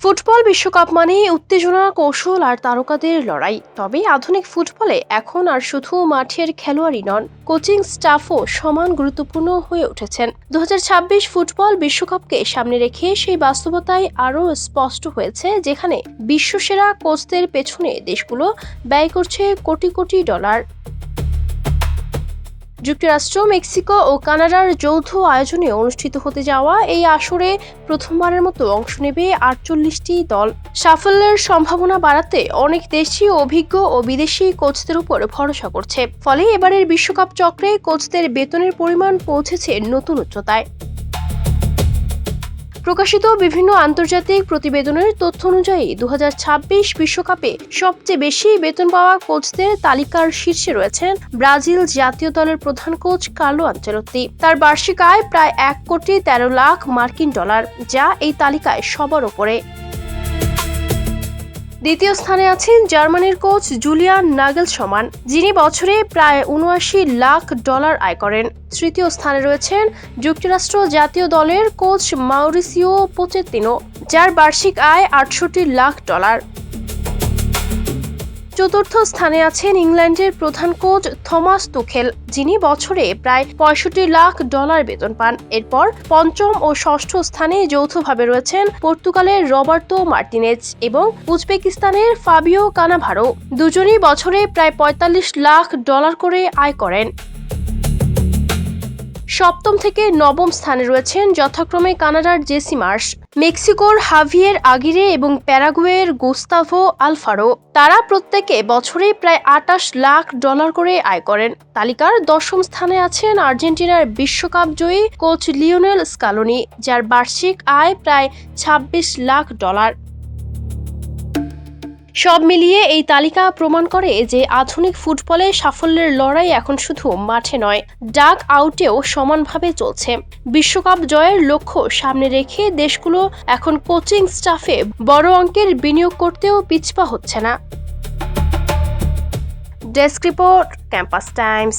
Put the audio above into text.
Football বিশ্বকাপ মানে উত্তেজনা, কৌশল আর তারকাদের লড়াই। তবে আধুনিক ফুটবলে এখন আর শুধু মাঠের খেলোয়াড়ই নন, কোচিং স্টাফও সমান গুরুত্বপূর্ণ হয়ে উঠেছেন। 2026 ফুটবল বিশ্বকাপকে সামনে রেখে সেই বাস্তবতায় আরও স্পষ্ট হয়েছে, যেখানে বিশ্বসেরা কোচদের পেছনে দেশগুলো ব্যয় করছে কোটি কোটি ডলার। যুক্তরাষ্ট্র, মেক্সিকো ও কানাডার যৌথ আয়োজনে অনুষ্ঠিত হতে যাওয়া এই আসরে প্রথমবারের মতো অংশ নেবে 48টি দল। সাফল্যের সম্ভাবনা বাড়াতে অনেক দেশই অভিজ্ঞ ও বিদেশি কোচদের উপর ভরসা করছে। ফলে এবারের বিশ্বকাপ চক্রে কোচদের বেতনের পরিমাণ পৌঁছেছে নতুন উচ্চতায়। প্রকাশিত বিভিন্ন আন্তর্জাতিক প্রতিবেদনের তথ্য অনুযায়ী 2026 বিশ্বকাপে সবচেয়ে বেশি বেতন পাওয়া কোচদের তালিকার শীর্ষে রয়েছেন ব্রাজিল জাতীয় দলের প্রধান কোচ কার্লো আনচেলত্তি। তার বার্ষিক আয় প্রায় 1,13,00,000 মার্কিন ডলার, যা এই তালিকায় সবার উপরে। দ্বিতীয় স্থানে আছেন জার্মানির কোচ জুলিয়ান নাগেলসমান, যিনি বছরে প্রায় 79 লাখ ডলার আয় করেন। তৃতীয় স্থানে রয়েছেন যুক্তরাষ্ট্র জাতীয় দলের কোচ মাউরিসিও পোচেত্তিনো, যার বার্ষিক আয় 68 লাখ ডলার। চতুর্থ স্থানে আছেন ইংল্যান্ডের প্রধান কোচ থমাস তুখেল, যিনি বছরে প্রায় 65 লাখ ডলার বেতন পান। এরপর পঞ্চম ও ষষ্ঠ স্থানে যৌথভাবে রয়েছেন পর্তুগালের রবার্তো মার্টিনেজ এবং উজবেকিস্তানের ফাবিও কানাভারো। দুজনই বছরে প্রায় 45 লাখ ডলার করে আয় করেন। সপ্তম থেকে নবম স্থানে রয়েছেন যথাক্রমে কানাডার জেসি মার্শ, মেক্সিকোর হাভিয়ের আগিরে এবং প্যারাগুয়ের গুস্তাভো আলফারো। তারা প্রত্যেকে বছরে প্রায় 28 লাখ ডলার করে আয় করেন। তালিকার দশম স্থানে আছেন আর্জেন্টিনার বিশ্বকাপ জয়ী কোচ লিওনেল স্কালোনি, যার বার্ষিক আয় প্রায় 26 লাখ ডলার। সব মিলিয়ে এই তালিকা প্রমাণ করে যে আধুনিক ফুটবলে সাফল্যের লড়াই এখন শুধু মাঠে নয়, ডাক আউটেও সমানভাবে চলছে। বিশ্বকাপ জয়ের লক্ষ্য সামনে রেখে দেশগুলো এখন কোচিং স্টাফে বড় অঙ্কের বিনিয়োগ করতেও পিছপা হচ্ছে না। Desk report, campus Times.